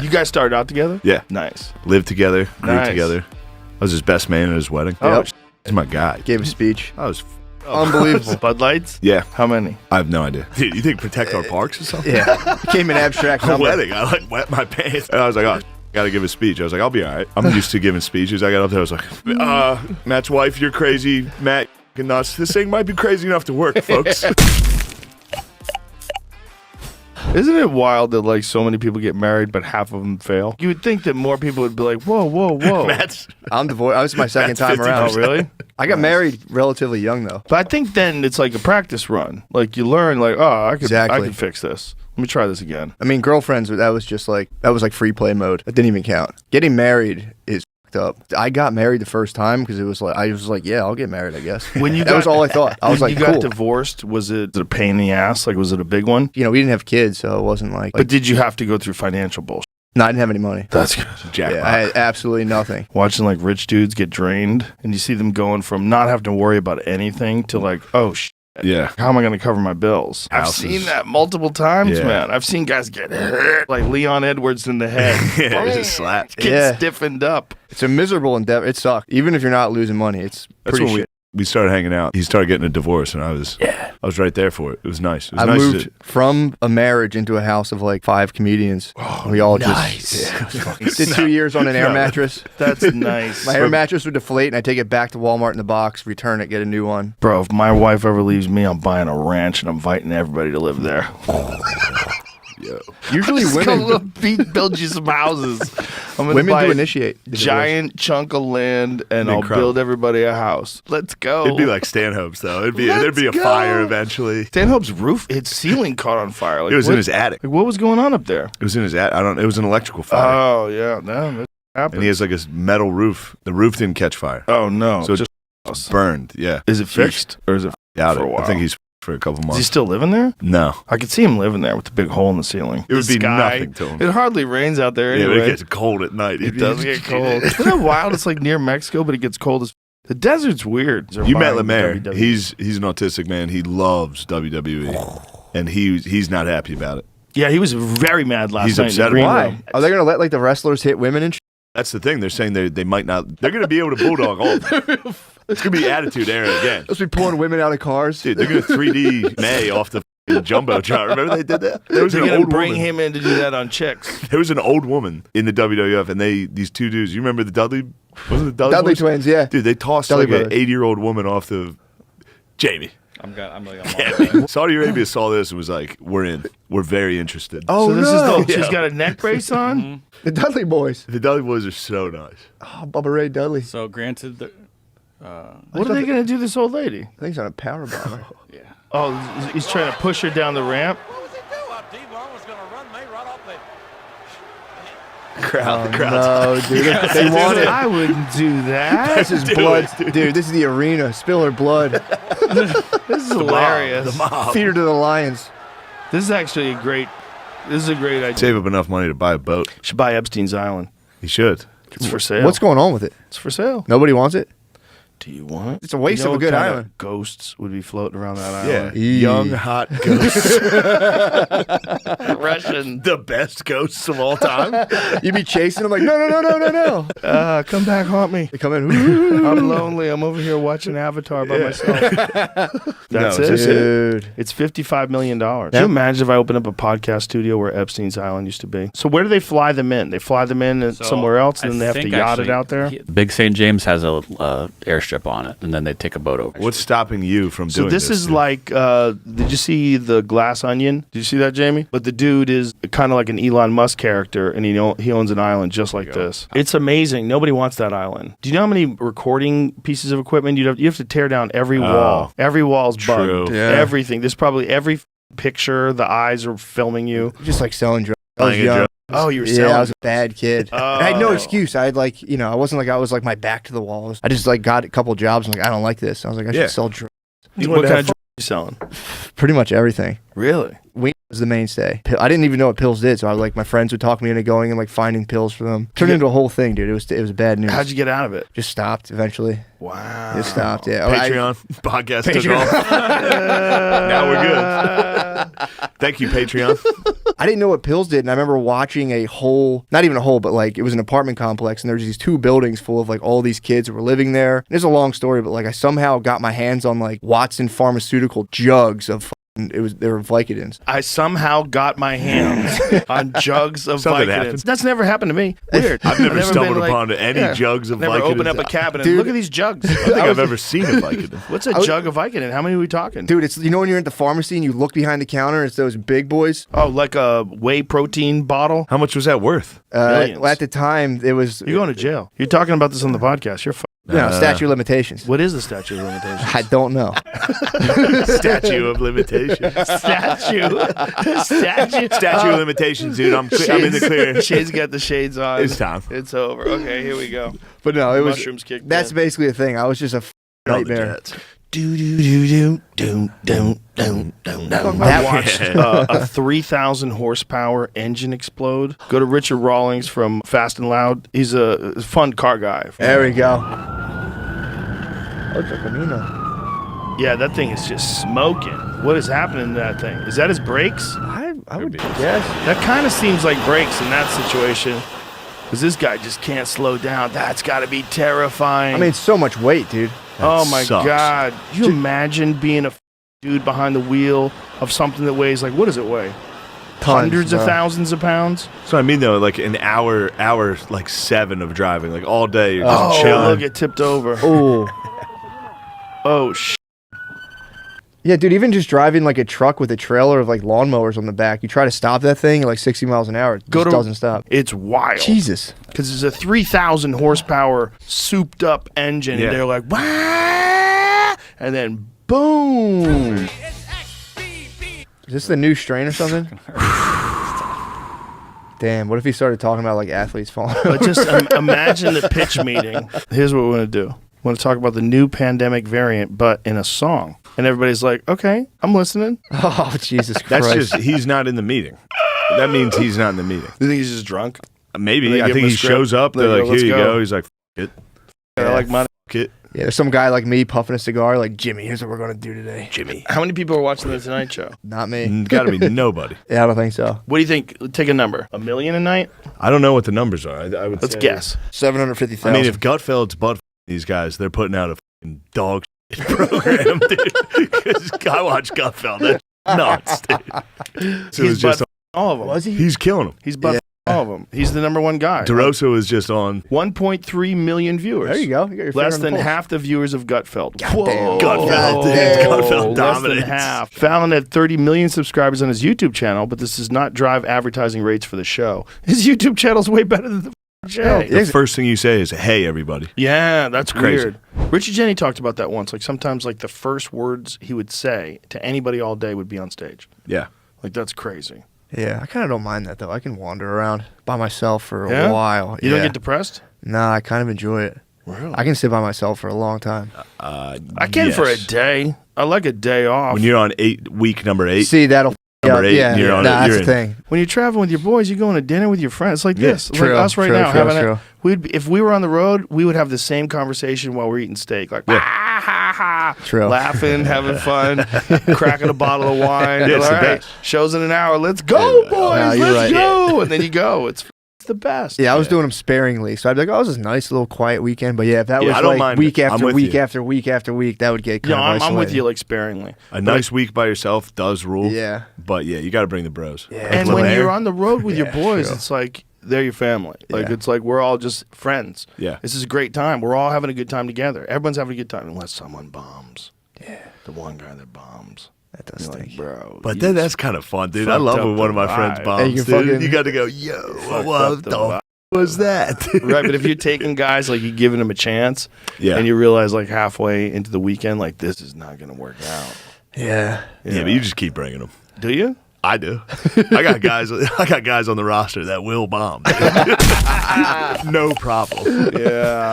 You guys started out together? Yeah. Nice. Lived together, grew Nice. together. I was his best man at his wedding. Oh, He's my guy. Gave a speech. I was... Unbelievable. Bud Lights? Yeah. How many? I have no idea. Dude, you think protect our parks or something? Yeah. Became an abstract At a number. wedding, I like wet my pants. And I was like, oh, gotta give a speech. I was like, I'll be all right. I'm used to giving speeches. I got up there, I was like, Matt's wife, you're crazy. Matt, you're nuts. This thing might be crazy enough to work, folks. Isn't it wild that like so many people get married, but half of them fail? You would think that more people would be like, whoa, whoa, whoa. Matt's... I'm divorced. This is my second time around. Oh, really? I got married relatively young, though. But I think then it's like a practice run. Like you learn, like, oh, I Exactly. can fix this. Let me try this again. I mean, girlfriends, that was like free play mode. That didn't even count. Getting married is fucked up. I got married the first time because I was like, yeah, I'll get married, I guess. That was all I thought. I was when like, you cool. got divorced, was it a pain in the ass? Like, was it a big one? You know, we didn't have kids, so it wasn't like. But did you have to go through financial bullshit? No, I didn't have any money. That's good. Jackpot. Yeah, I had absolutely nothing. Watching like rich dudes get drained, and you see them going from not having to worry about anything to like, oh shit. Yeah. How am I going to cover my bills? Houses. I've seen that multiple times, Yeah. man. I've seen guys get hit, like Leon Edwards in the head. Yeah, it just slapped. Get Yeah. stiffened up. It's a miserable endeavor. It sucked. Even if you're not losing money, it's That's pretty when shit. we started hanging out. He started getting a divorce, and I was right there for it. It was nice. It was I nice moved from a marriage into a house of like 5 comedians. We all just did 2 years on an air mattress. That's nice. My air mattress would deflate, and I take it back to Walmart in the box, return it, get a new one. Bro, if my wife ever leaves me, I'm buying a ranch and I'm inviting everybody to live there. Yo. Usually women build you some houses. I'm gonna women buy do a initiate the divorce. giant chunk of land and I'll Incredible. build everybody a house. Let's go. It'd be like Stanhope's, though. There'd be a Let's fire go. eventually. Stanhope's roof, its ceiling caught on fire. Like, It was what, in his attic. Like, what was going on up there? It was in his attic. It was an electrical fire. Oh, yeah. No, that happened. And he has like a metal roof. The roof didn't catch fire. Oh, no. So it just burned. Yeah. is it fixed or is it Doubt for a it. while? I think he's for a couple Is he months. still living there? No. I could see him living there with the big hole in the ceiling. It would The be sky. nothing to him. It hardly rains out there Yeah, anyway. but it gets cold at night. It does get cold. Isn't it wild? It's like near Mexico, but it gets cold as the desert's weird. They're You met buying Lemaire. WWE. He's an autistic man. He loves WWE, and he's not happy about it. Yeah, he was very mad last He's night. upset in the green about it. room. Are they going to let like the wrestlers hit women and shit? That's the thing. They're saying they might not. They're going to be able to bulldog all of them. It's going to be Attitude Era again. Let's be pulling women out of cars. Dude, they're going to 3D May off the Jumbotron. Remember they did that? There was They're an gonna old bring woman. him in to do that on chicks. There was an old woman in the WWF, and these two dudes. You remember the Dudley? Was it the Dudley boys? twins, yeah. Dude, they tossed Dudley like an brothers. 80-year-old woman off the. Jamie. I'm like, Saudi Arabia saw this and was like, "We're in. We're very interested." Oh, So this no. is she's got a neck brace on. The Dudley boys. The Dudley boys are so nice. Oh, Bubba Ray Dudley. so granted, What are they gonna do to this old lady? I think he's on a power bomber. yeah. Oh, he's trying to push her down the ramp. Crowd, the crowd. No, dude. They want it. I wouldn't do that. This is Do blood. it, dude. Dude, this is the arena. Spill her blood. This is hilarious. The mob. Feed her to the lions. This is actually a great. This is a great idea. Save up enough money to buy a boat. Should buy Epstein's Island. He should. It's for sale. What's going on with it? It's for sale. Nobody wants it? Do you want it? It's a waste You know of a good what kind island. Ghosts would be floating around that Yeah, island. young hot ghosts. Russian. The best ghosts of all time. You'd be chasing them like, no. Come back, haunt me. They come in. "Ooh." I'm lonely. I'm over here watching Avatar by myself. That's No, it. it's just- Dude. It's $55 million. Can you imagine if I opened up a podcast studio where Epstein's Island used to be? So where do they fly them in? They fly them in somewhere else, and then they have to yacht it out there? Big St. James has a airstrip on it, and then they take a boat over. What's stopping you from So doing this is dude? like, did you see the Glass Onion? Did you see that, Jamie? But the dude is kind of like an Elon Musk character, and he owns an island just like this. It's amazing. Nobody wants that island. Do you know how many recording pieces of equipment you have to tear down every wall? Every wall's True. bugged. Yeah. Everything. There's probably every picture. The eyes are filming you. Just like selling drugs. I was Buying a young. drug. Oh, you were Yeah, selling. I was a bad kid. I had no Oh. excuse. I had like, I wasn't like I was like my back to the walls. I just like got a couple jobs. I'm like, I don't like this. I was like, I Yeah. should sell drugs. What kind of drugs are you selling? Pretty much everything. Really? Weed was the mainstay. I didn't even know what pills did, so I like my friends would talk me into going and like finding pills for them. Turned into a whole thing, dude. It was bad news. How'd you get out of it? Just stopped eventually. Wow. Just stopped. Yeah. Patreon podcast took Patreon. off. Now we're good. Thank you, Patreon. I didn't know what pills did, and I remember watching a whole, not even a whole, but like it was an apartment complex, and there's these 2 buildings full of like all these kids who were living there. It's a long story, but like I somehow got my hands on like Watson Pharmaceutical jugs of they were Vicodins. I somehow got my hands on jugs of Something Vicodins. happened. That's never happened to me. Weird. I've never stumbled been, like, upon any jugs of never Vicodins. opened up a cabinet. Dude. Look at these jugs. I don't think I've ever seen a Vicodin. What's a jug of Vicodin? How many are we talking? Dude, it's, you know when you're at the pharmacy and you look behind the counter, it's those big boys. Oh, like a whey protein bottle? How much was that worth? Millions. At the time, it was You're going to jail. You're talking about this on the podcast. You're statute of limitations. What is the statute of limitations? I don't know. Statue of limitations. Statute Statue of limitations, dude. I'm in the clear. Shades got the shades on. It's time. It's over. Okay, here we go. But no, it was. Mushrooms kicked That's in. basically the thing. I was just a nightmare. Do do do do do do do. I watched a 3,000 horsepower engine explode. Go to Richard Rawlings from Fast and Loud. He's a fun car guy. There we go. Ocho Camino. Yeah, that thing is just smoking. What is happening to that thing? Is that his brakes? I would guess. That kind of seems like brakes in that situation. Because this guy just can't slow down. That's got to be terrifying. I mean, it's so much weight, dude. Oh my sucks. God. Can you imagine being a dude behind the wheel of something that weighs like, what does it weigh? Hundreds of thousands of pounds? So I mean though, like an hour like 7 of driving, like all day. You're just Oh, chilling. look, it tipped over. Oh. Oh, shit. Yeah, dude, even just driving like a truck with a trailer of like lawnmowers on the back, you try to stop that thing at like 60 miles an hour, it just doesn't stop. It's wild. Jesus. Because it's a 3,000 horsepower souped up engine. Yeah. And they're like, wah! And then boom. Is this the new strain or something? Damn, what if he started talking about like athletes falling But just imagine the pitch meeting. Here's what we're going to do. I want to talk about the new pandemic variant, but in a song. And everybody's like, okay, I'm listening. Oh, Jesus Christ. That's just he's not in the meeting. That means he's not in the meeting. You think he's just drunk? Maybe They I give think him a he script. shows up. They They're go, like, "Let's here you go." go. He's like, F it. I like money. F it. Yeah, there's some guy like me puffing a cigar like, Jimmy, here's what we're going to do today. Jimmy. How many people are watching the Tonight Show? Not me. Gotta be nobody. Yeah, I don't think so. What do you think? Take a number. 1 million a night? I don't know what the numbers are. I would Let's say- guess. 750,000. I mean, if Gutfeld's butt these guys, they're putting out a fucking dog shit program, dude. Because I watch Gutfeld. That's nuts, dude. So He's it's just all of them. Was he? he's killing them. He's butt all of them. He's the number one guy. DeRosa is just on 1.3 million viewers. There you go. You got your finger Less on the than pulse. half the viewers of Gutfeld. damn. Gutfeld, dude. Gutfeld Less dominates. than half. Fallon had 30 million subscribers on his YouTube channel, but this does not drive advertising rates for the show. His YouTube channel's way better than the show. Yeah. The first thing you say is, hey, everybody. Yeah, that's Crazy. weird. Richie Jenny talked about that once. Like sometimes like the first words he would say to anybody all day would be on stage. Yeah. Like that's crazy. Yeah, I kind of don't mind that, though. I can wander around by myself for Yeah? a while. You don't get depressed? Nah, I kind of enjoy it. Really? I can sit by myself for a long time. I can for a day. I like a day off. When you're on week number 8, See, that'll... Number 8, yeah, you're on it, that's you're the in. thing. When you're traveling with your boys, you go on a dinner with your friends. It's like Yeah, this. true, like us right true, now. true, having true. if we were on the road, we would have the same conversation while we're eating steak. Like, Yeah. ah, ha, ha, True. laughing, having fun, cracking a bottle of wine. Yeah, it's All the right, best. show's in an hour. Let's go, Yeah. boys. No, you're Let's right. go. And then you go. It's the best. Yeah, I was doing them sparingly, so I'd be like, "Oh, this is a nice little quiet weekend." But yeah, if that Yeah, was I don't like mind week it. I'm after with week you. after week after week, that would get kind Yeah, of I'm with isolating. you like sparingly. A nice week by yourself does rule. Yeah. But yeah, you got to bring the bros. Yeah. Like And when Lemaire. you're on the road with your Yeah, boys, true. it's like they're your family. Like Yeah. it's like we're all just friends. Yeah. This is a great time. We're all having a good time together. Everyone's having a good time unless someone bombs. Yeah. The one guy that bombs. That does You're like, stink. bro. But you then just that's kind of fun, dude. I fucked love up when one of the my friends vibe. bombs, Hey, you dude. fucking- You got to go, yo, fucked what up the the f- was that? right, but if you're taking guys, like you're giving them a chance, Yeah. and you realize like halfway into the weekend, like this is not going to work out. Yeah. Yeah, but you just keep bringing them. Do you? I do. I got guys on the roster that will bomb. No problem. Yeah.